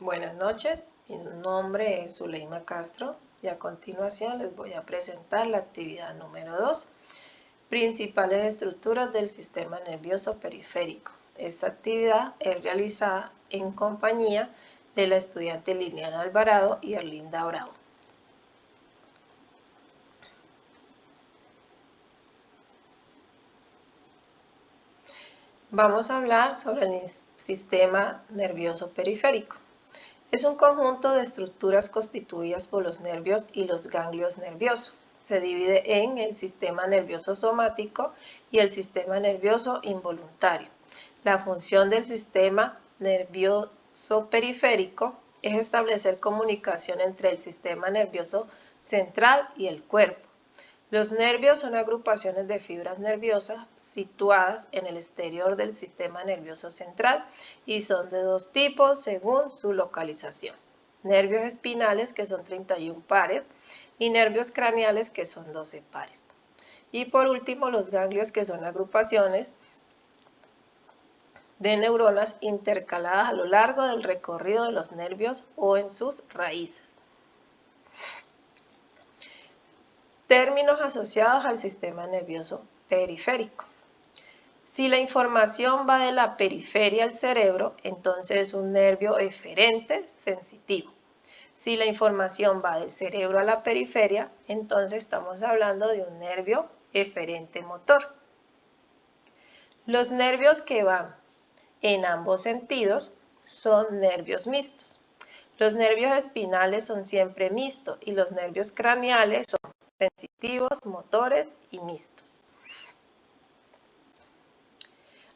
Buenas noches, mi nombre es Zuleima Castro y a continuación les voy a presentar la actividad número 2, principales estructuras del sistema nervioso periférico. Esta actividad es realizada en compañía de la estudiante Liliana Alvarado y Erlinda Bravo. Vamos a hablar sobre el sistema nervioso periférico. Es un conjunto de estructuras constituidas por los nervios y los ganglios nerviosos. Se divide en el sistema nervioso somático y el sistema nervioso involuntario. La función del sistema nervioso periférico es establecer comunicación entre el sistema nervioso central y el cuerpo. Los nervios son agrupaciones de fibras nerviosas situadas en el exterior del sistema nervioso central y son de dos tipos según su localización. Nervios espinales, que son 31 pares, y nervios craneales, que son 12 pares. Y por último, los ganglios, que son agrupaciones de neuronas intercaladas a lo largo del recorrido de los nervios o en sus raíces. Términos asociados al sistema nervioso periférico. Si la información va de la periferia al cerebro, entonces es un nervio eferente sensitivo. Si la información va del cerebro a la periferia, entonces estamos hablando de un nervio eferente motor. Los nervios que van en ambos sentidos son nervios mixtos. Los nervios espinales son siempre mixtos y los nervios craneales son sensitivos, motores y mixtos.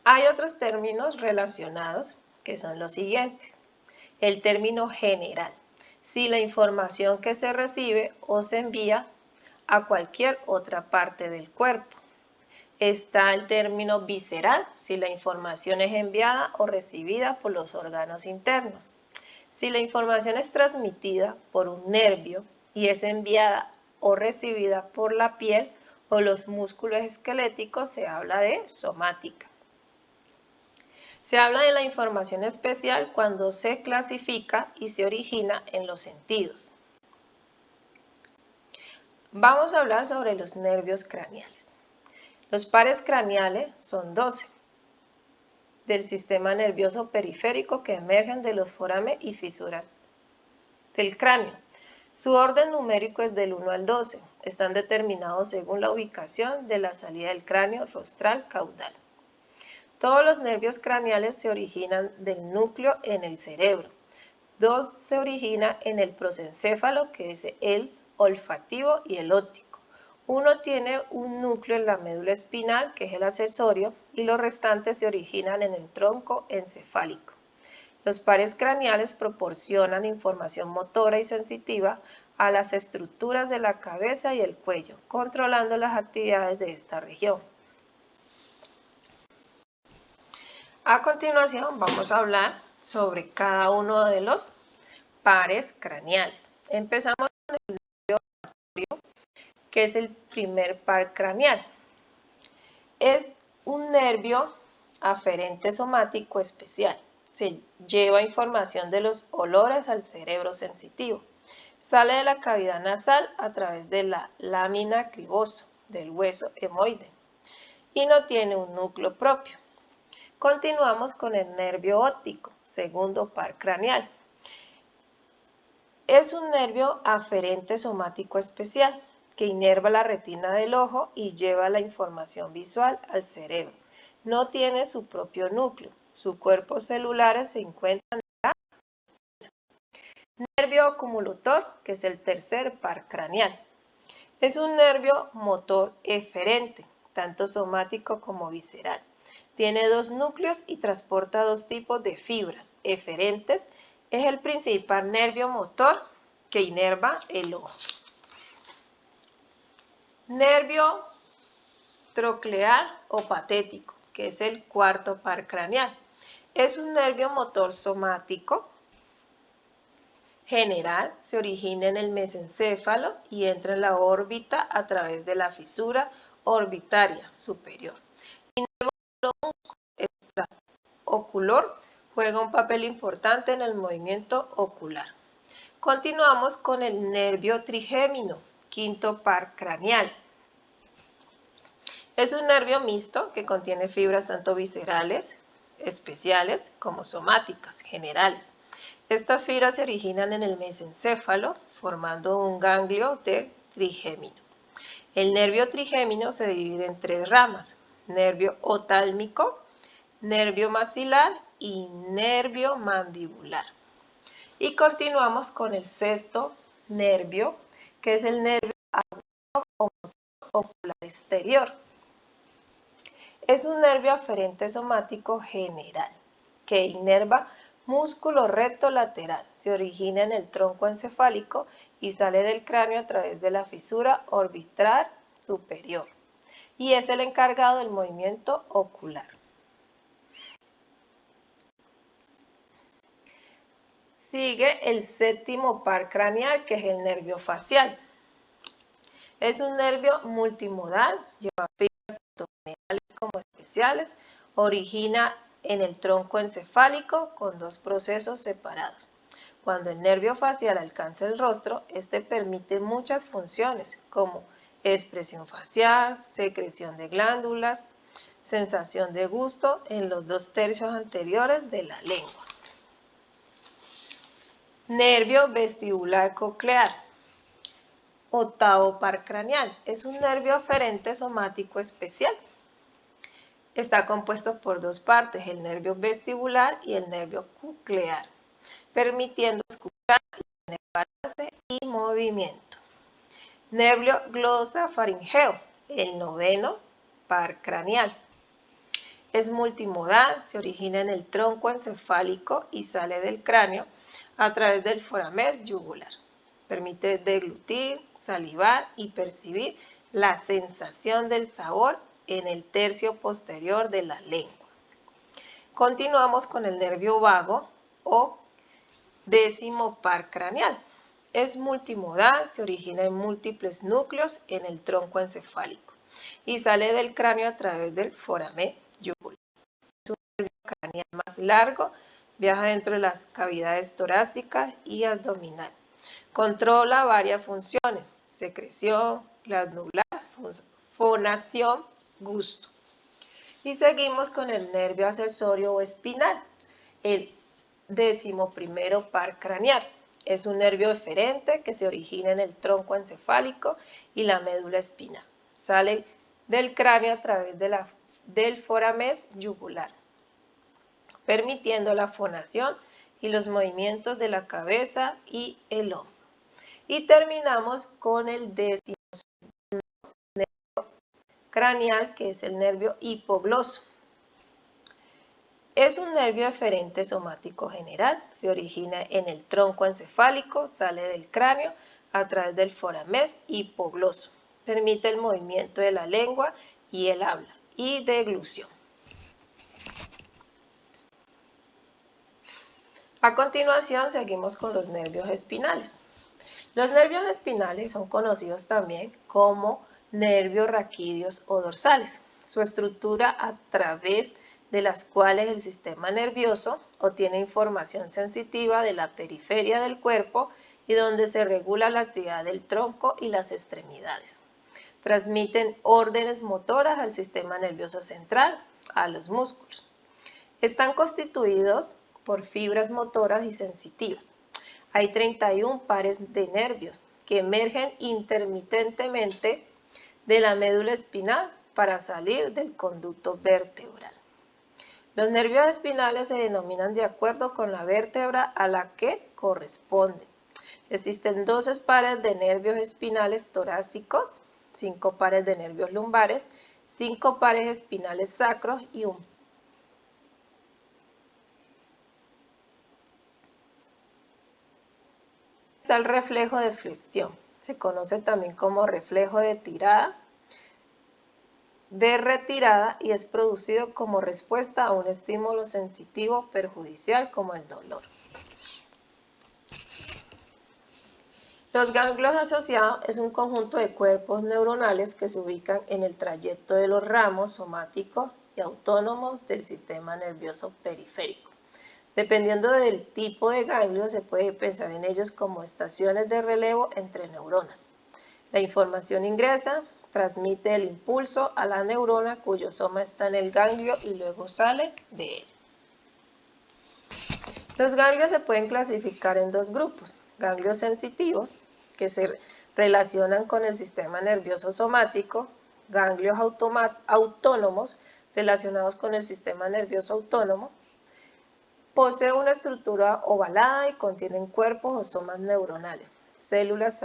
Hay otros términos relacionados que son los siguientes. El término general, si la información que se recibe o se envía a cualquier otra parte del cuerpo. Está el término visceral, si la información es enviada o recibida por los órganos internos. Si la información es transmitida por un nervio y es enviada o recibida por la piel o los músculos esqueléticos, se habla de somática. Se habla de la información especial cuando se clasifica y se origina en los sentidos. Vamos a hablar sobre los nervios craneales. Los pares craneales son 12 del sistema nervioso periférico que emergen de los foramen y fisuras del cráneo. Su orden numérico es del 1 al 12. Están determinados según la ubicación de la salida del cráneo rostral caudal. Todos los nervios craneales se originan del núcleo en el cerebro. 2 se origina en el prosencéfalo, que es el olfativo y el óptico. 1 tiene un núcleo en la médula espinal, que es el accesorio, y los restantes se originan en el tronco encefálico. Los pares craneales proporcionan información motora y sensitiva a las estructuras de la cabeza y el cuello, controlando las actividades de esta región. A continuación vamos a hablar sobre cada uno de los pares craneales. Empezamos con el nervio olfatorio, que es el primer par craneal. Es un nervio aferente somático especial. Se lleva información de los olores al cerebro sensitivo. Sale de la cavidad nasal a través de la lámina cribosa del hueso etmoide y no tiene un núcleo propio. Continuamos con el nervio óptico, segundo par craneal. Es un nervio aferente somático especial que inerva la retina del ojo y lleva la información visual al cerebro. No tiene su propio núcleo. Sus cuerpos celulares se encuentran en la nervio acumulator, que es el tercer par craneal. Es un nervio motor eferente, tanto somático como visceral. Tiene 2 núcleos y transporta 2 tipos de fibras. Eferentes es el principal nervio motor que inerva el ojo. Nervio troclear o patético, que es el cuarto par craneal. Es un nervio motor somático general, se origina en el mesencéfalo y entra en la órbita a través de la fisura orbitaria superior. Ocular Juega un papel importante en el movimiento ocular. Continuamos con el nervio trigémino, quinto par craneal. Es un nervio mixto que contiene fibras tanto viscerales, especiales, como somáticas, generales. Estas fibras se originan en el mesencéfalo, formando un ganglio de trigémino. El nervio trigémino se divide en tres ramas: nervio otálmico, nervio maxilar y nervio mandibular. Y continuamos con el sexto nervio, que es el nervio ocular exterior. Es un nervio aferente somático general que inerva músculo recto lateral. Se origina en el tronco encefálico y sale del cráneo a través de la fisura orbital superior. Y es el encargado del movimiento ocular. Sigue el séptimo par craneal, que es el nervio facial. Es un nervio multimodal, lleva fibras tanto generales como especiales, origina en el tronco encefálico con dos procesos separados. Cuando el nervio facial alcanza el rostro, este permite muchas funciones como expresión facial, secreción de glándulas, sensación de gusto en los 2/3 anteriores de la lengua. Nervio vestibular coclear, octavo par craneal, es un nervio aferente somático especial. Está compuesto por dos partes, el nervio vestibular y el nervio coclear, permitiendo escuchar, balance y movimiento. Nervio glosofaringeo, el noveno par craneal. Es multimodal, se origina en el tronco encefálico y sale del cráneo a través del foramen yugular. Permite deglutir, salivar y percibir la sensación del sabor en el tercio posterior de la lengua. Continuamos con el nervio vago o décimo par craneal. Es multimodal, se origina en múltiples núcleos en el tronco encefálico y sale del cráneo a través del foramen yugular. Es un nervio craneal más largo, viaja dentro de las cavidades torácicas y abdominal. Controla varias funciones: secreción, glandular, fonación, gusto. Y seguimos con el nervio accesorio o espinal, el 11º par craneal. Es un nervio eferente que se origina en el tronco encefálico y la médula espinal. Sale del cráneo a través del foramen yugular, permitiendo la fonación y los movimientos de la cabeza y el hombro. Y terminamos con el 10º nervio craneal, que es el nervio hipogloso. Es un nervio eferente somático general, se origina en el tronco encefálico, sale del cráneo a través del foramen hipogloso. Permite el movimiento de la lengua y el habla y deglución. A continuación seguimos con los nervios espinales. Los nervios espinales son conocidos también como nervios raquídeos o dorsales. Su estructura a través de las cuales el sistema nervioso obtiene información sensitiva de la periferia del cuerpo y donde se regula la actividad del tronco y las extremidades. Transmiten órdenes motoras al sistema nervioso central, a los músculos. Están constituidos por fibras motoras y sensitivas. Hay 31 pares de nervios que emergen intermitentemente de la médula espinal para salir del conducto vertebral. Los nervios espinales se denominan de acuerdo con la vértebra a la que corresponden. Existen 12 pares de nervios espinales torácicos, 5 pares de nervios lumbares, 5 pares espinales sacros y un está el reflejo de flexión. Se conoce también como reflejo de retirada y es producido como respuesta a un estímulo sensitivo perjudicial como el dolor. Los ganglios asociados es un conjunto de cuerpos neuronales que se ubican en el trayecto de los ramos somáticos y autónomos del sistema nervioso periférico. Dependiendo del tipo de ganglio, se puede pensar en ellos como estaciones de relevo entre neuronas. La información ingresa, transmite el impulso a la neurona cuyo soma está en el ganglio y luego sale de él. Los ganglios se pueden clasificar en dos grupos: ganglios sensitivos, que se relacionan con el sistema nervioso somático, ganglios autónomos, relacionados con el sistema nervioso autónomo. Posee una estructura ovalada y contienen cuerpos o somas neuronales, células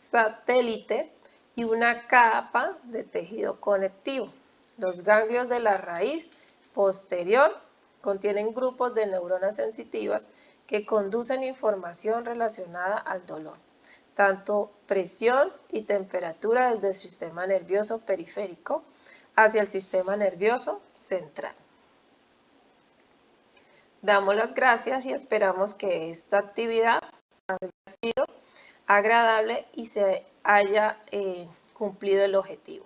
satélite y una capa de tejido conectivo. Los ganglios de la raíz posterior contienen grupos de neuronas sensitivas que conducen información relacionada al dolor, tanto presión y temperatura desde el sistema nervioso periférico hacia el sistema nervioso central. Damos las gracias y esperamos que esta actividad haya sido agradable y se haya cumplido el objetivo.